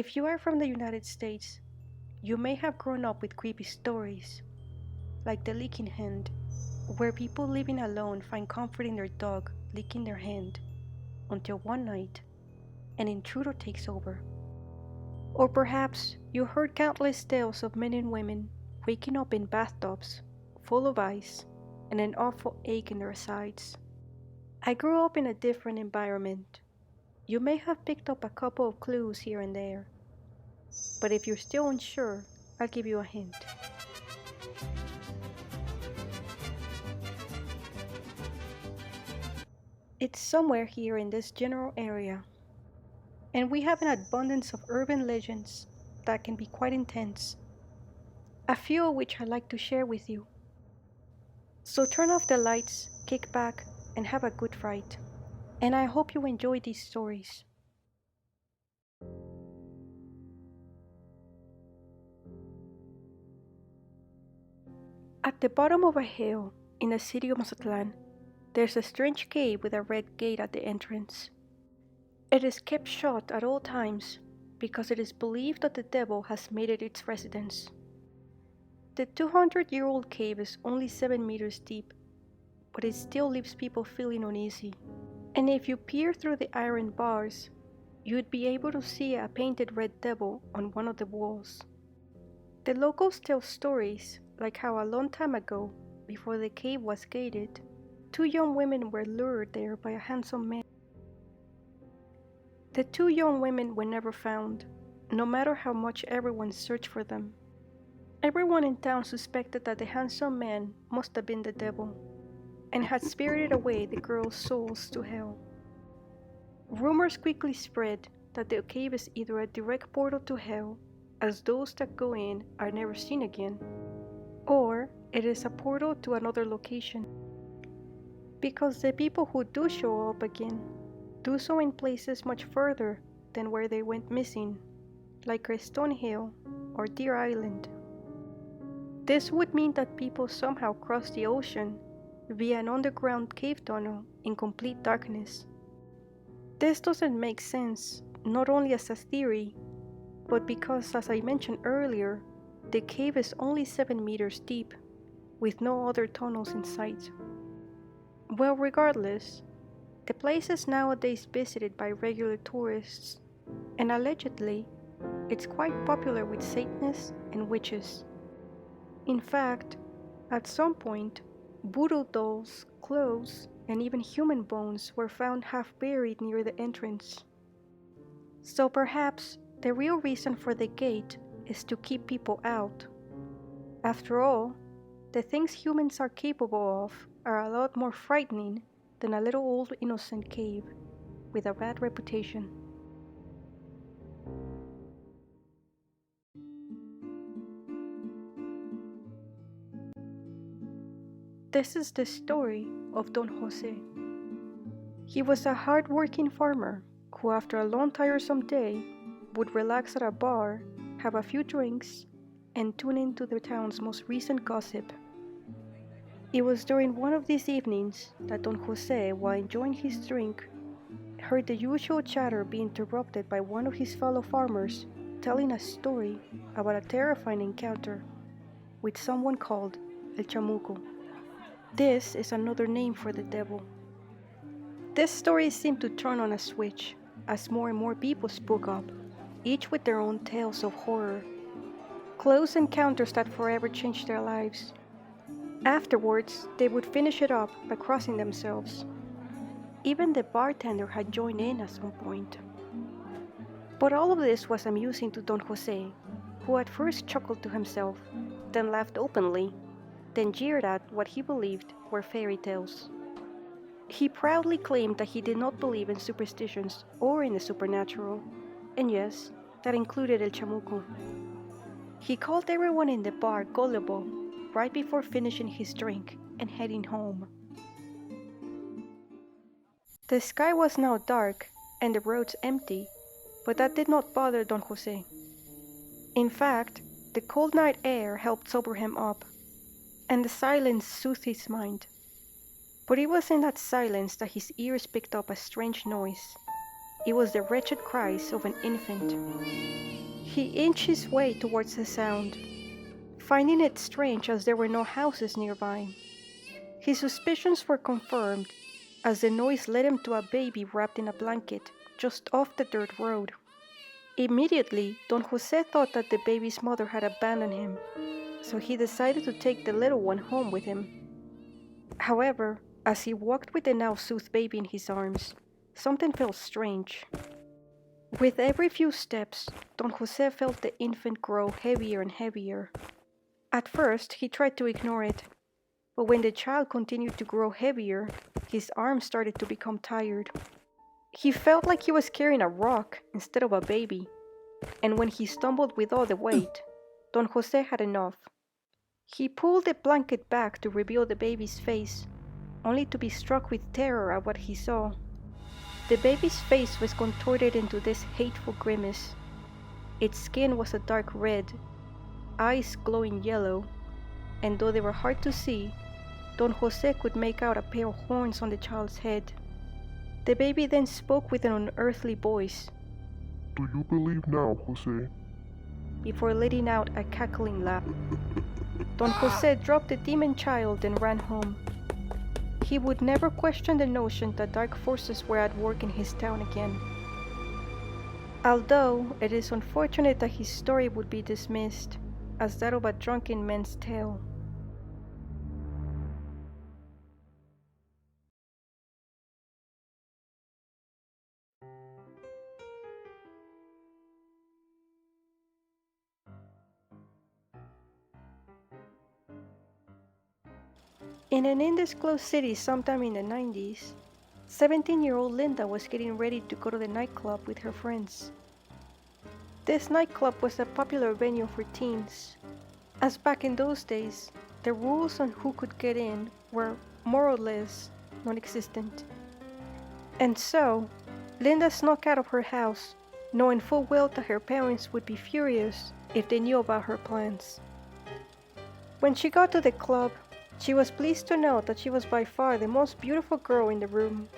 If you are from the United States, you may have grown up with creepy stories, like the licking hand, where people living alone find comfort in their dog licking their hand, until one night, an intruder takes over. Or perhaps you heard countless tales of men and women waking up in bathtubs, full of ice, and an awful ache in their sides. I grew up in a different environment. You may have picked up a couple of clues here and there, but if you're still unsure, I'll give you a hint. It's somewhere here in this general area, and we have an abundance of urban legends that can be quite intense, a few of which I'd like to share with you. So turn off the lights, kick back, and have a good fright. And I hope you enjoy these stories. At the bottom of a hill in the city of Mazatlan, there's a strange cave with a red gate at the entrance. It is kept shut at all times because it is believed that the devil has made it its residence. The 200-year-old cave is only 7 meters deep, but it still leaves people feeling uneasy. And if you peer through the iron bars, you'd be able to see a painted red devil on one of the walls. The locals tell stories like how a long time ago, before the cave was gated, 2 young women were lured there by a handsome man. The 2 young women were never found, no matter how much everyone searched for them. Everyone in town suspected that the handsome man must have been the devil, and had spirited away the girls' souls to hell. Rumors quickly spread that the cave is either a direct portal to hell, as those that go in are never seen again, or it is a portal to another location. Because the people who do show up again do so in places much further than where they went missing, like Crestone Hill or Deer Island. This would mean that people somehow cross the ocean via an underground cave tunnel in complete darkness. This doesn't make sense, not only as a theory, but because, as I mentioned earlier, the cave is only 7 meters deep, with no other tunnels in sight. Well, regardless, the place is nowadays visited by regular tourists, and allegedly, it's quite popular with Satanists and witches. In fact, at some point, voodoo dolls, clothes, and even human bones were found half buried near the entrance. So perhaps the real reason for the gate is to keep people out. After all, the things humans are capable of are a lot more frightening than a little old innocent cave with a bad reputation. This is the story of Don Jose. He was a hard-working farmer who, after a long tiresome day, would relax at a bar, have a few drinks, and tune into the town's most recent gossip. It was during one of these evenings that Don Jose, while enjoying his drink, heard the usual chatter be interrupted by one of his fellow farmers telling a story about a terrifying encounter with someone called El Chamuco. This is another name for the devil. This story seemed to turn on a switch as more and more people spoke up, each with their own tales of horror. Close encounters that forever changed their lives. Afterwards, they would finish it up by crossing themselves. Even the bartender had joined in at some point. But all of this was amusing to Don Jose, who at first chuckled to himself, then laughed openly, then jeered at what he believed were fairy tales. He proudly claimed that he did not believe in superstitions or in the supernatural, and yes, that included El Chamuco. He called everyone in the bar gullible right before finishing his drink and heading home. The sky was now dark and the roads empty, but that did not bother Don Jose. In fact, the cold night air helped sober him up, and the silence soothed his mind. But it was in that silence that his ears picked up a strange noise. It was the wretched cries of an infant. He inched his way towards the sound, finding it strange as there were no houses nearby. His suspicions were confirmed as the noise led him to a baby wrapped in a blanket just off the dirt road. Immediately, Don Jose thought that the baby's mother had abandoned him, so he decided to take the little one home with him. However, as he walked with the now soothed baby in his arms, something felt strange. With every few steps, Don Jose felt the infant grow heavier and heavier. At first, he tried to ignore it, but when the child continued to grow heavier, his arms started to become tired. He felt like he was carrying a rock instead of a baby, and when he stumbled with all the weight, Don Jose had enough. He pulled the blanket back to reveal the baby's face, only to be struck with terror at what he saw. The baby's face was contorted into this hateful grimace. Its skin was a dark red, eyes glowing yellow, and though they were hard to see, Don Jose could make out a pair of horns on the child's head. The baby then spoke with an unearthly voice. "Do you believe now, Jose?" Before letting out a cackling laugh. Don Jose dropped the demon child and ran home. He would never question the notion that dark forces were at work in his town again. Although it is unfortunate that his story would be dismissed as that of a drunken man's tale. In an undisclosed city sometime in the 90s, 17-year-old Linda was getting ready to go to the nightclub with her friends. This nightclub was a popular venue for teens, as back in those days, the rules on who could get in were more or less non-existent. And so, Linda snuck out of her house, knowing full well that her parents would be furious if they knew about her plans. When she got to the club, she was pleased to know that she was by far the most beautiful girl in the room.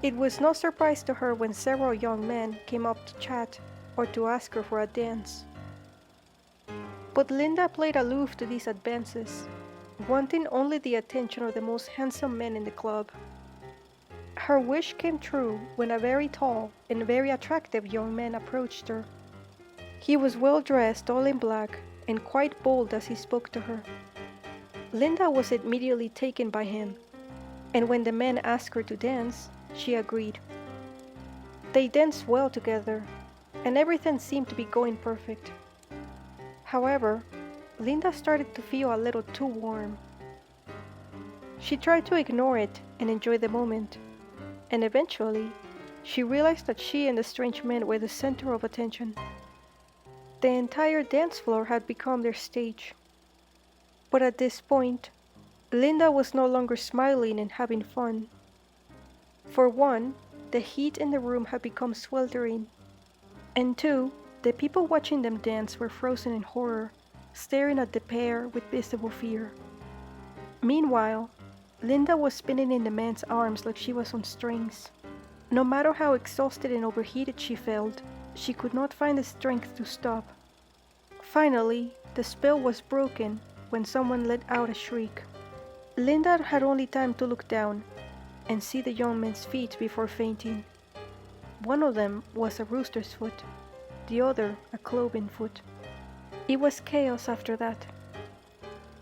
It was no surprise to her when several young men came up to chat or to ask her for a dance. But Linda played aloof to these advances, wanting only the attention of the most handsome men in the club. Her wish came true when a very tall and very attractive young man approached her. He was well dressed, all in black, and quite bold as he spoke to her. Linda was immediately taken by him, and when the man asked her to dance, she agreed. They danced well together, and everything seemed to be going perfect. However, Linda started to feel a little too warm. She tried to ignore it and enjoy the moment, and eventually, she realized that she and the strange man were the center of attention. The entire dance floor had become their stage. But at this point, Linda was no longer smiling and having fun. For one, the heat in the room had become sweltering, and two, the people watching them dance were frozen in horror, staring at the pair with visible fear. Meanwhile, Linda was spinning in the man's arms like she was on strings. No matter how exhausted and overheated she felt, she could not find the strength to stop. Finally, the spell was broken when someone let out a shriek. Linda had only time to look down and see the young man's feet before fainting. One of them was a rooster's foot, the other a cloven foot. It was chaos after that.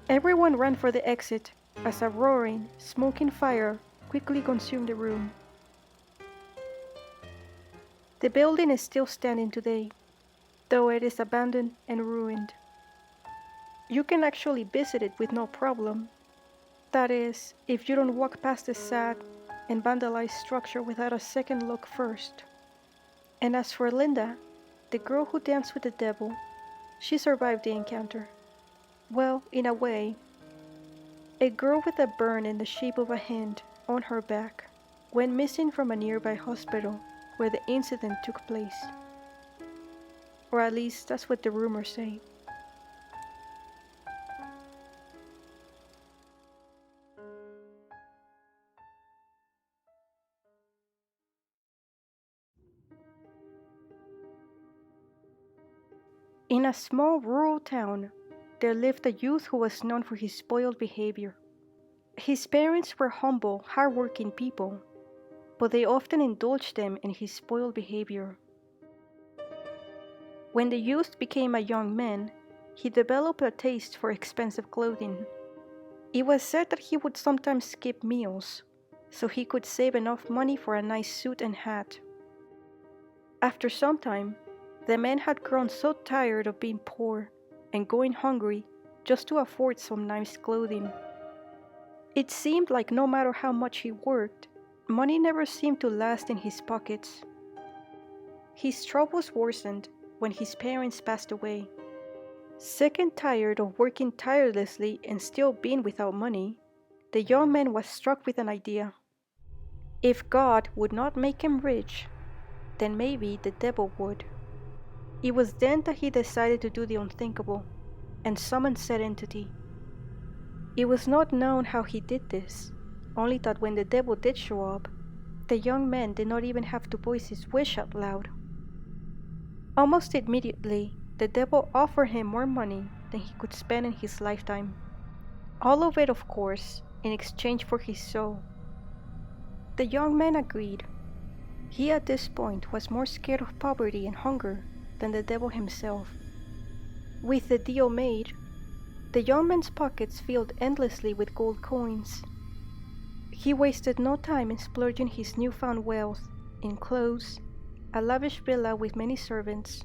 Everyone ran for the exit as a roaring, smoking fire quickly consumed the room. The building is still standing today, though it is abandoned and ruined. You can actually visit it with no problem. That is, if you don't walk past the sad and vandalized structure without a second look first. And as for Linda, the girl who danced with the devil, she survived the encounter. Well, in a way. A girl with a burn in the shape of a hand on her back went missing from a nearby hospital where the incident took place. Or at least that's what the rumors say. In a small rural town, there lived a youth who was known for his spoiled behavior. His parents were humble, hardworking people, but they often indulged them in his spoiled behavior. When the youth became a young man, he developed a taste for expensive clothing. It was said that he would sometimes skip meals, so he could save enough money for a nice suit and hat. After some time, the man had grown so tired of being poor and going hungry just to afford some nice clothing. It seemed like no matter how much he worked, money never seemed to last in his pockets. His troubles worsened when his parents passed away. Sick and tired of working tirelessly and still being without money, the young man was struck with an idea. If God would not make him rich, then maybe the devil would. It was then that he decided to do the unthinkable and summon said entity. It was not known how he did this, only that when the devil did show up, the young man did not even have to voice his wish out loud. Almost immediately, the devil offered him more money than he could spend in his lifetime. All of it, of course, in exchange for his soul. The young man agreed. He at this point was more scared of poverty and hunger than the devil himself. With the deal made, the young man's pockets filled endlessly with gold coins. He wasted no time in splurging his newfound wealth in clothes, a lavish villa with many servants,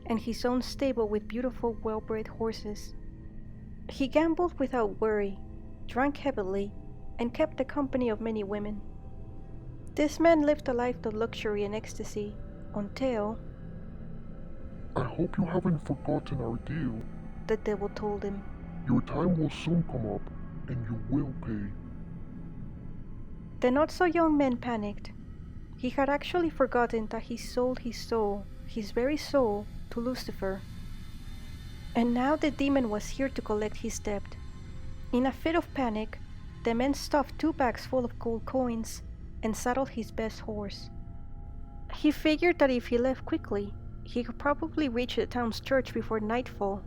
and his own stable with beautiful, well-bred horses. He gambled without worry, drank heavily, and kept the company of many women. This man lived a life of luxury and ecstasy until... I hope you haven't forgotten our deal. The devil told him. Your time will soon come up, and you will pay. The not-so-young man panicked. He had actually forgotten that he sold his soul, his very soul, to Lucifer. And now the demon was here to collect his debt. In a fit of panic, the man stuffed 2 bags full of gold coins and saddled his best horse. He figured that if he left quickly, he could probably reach the town's church before nightfall.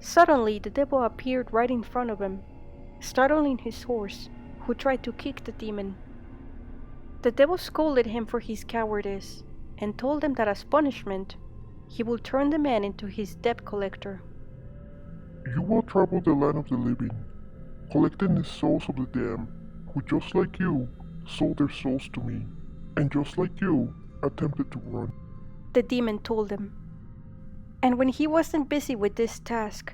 Suddenly, the devil appeared right in front of him, startling his horse, who tried to kick the demon. The devil scolded him for his cowardice and told him that as punishment, he would turn the man into his debt collector. You will travel the land of the living, collecting the souls of the damned, who just like you, sold their souls to me, and just like you, attempted to run. The demon told him. And when he wasn't busy with this task,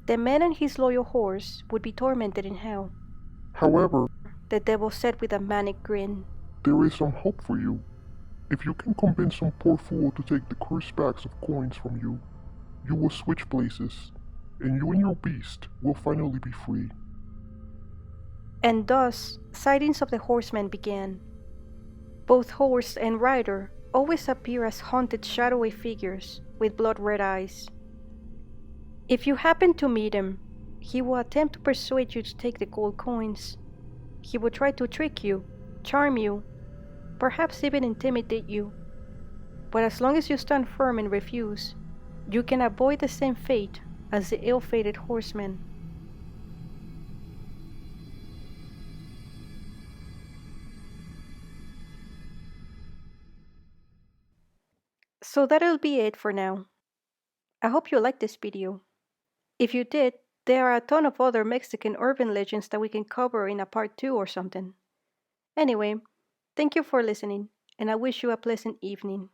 the man and his loyal horse would be tormented in hell. However, The devil said with a manic grin. There is some hope for you. If you can convince some poor fool to take the cursed bags of coins from you, you will switch places, and you and your beast will finally be free. And thus, sightings of the horseman began. Both horse and rider always appear as haunted shadowy figures with blood-red eyes. If you happen to meet him, he will attempt to persuade you to take the gold coins. He will try to trick you, charm you, perhaps even intimidate you. But as long as you stand firm and refuse, you can avoid the same fate as the ill-fated horseman. So that'll be it for now. I hope you liked this video. If you did, there are a ton of other Mexican urban legends that we can cover in a part 2 or something. Anyway, thank you for listening, and I wish you a pleasant evening.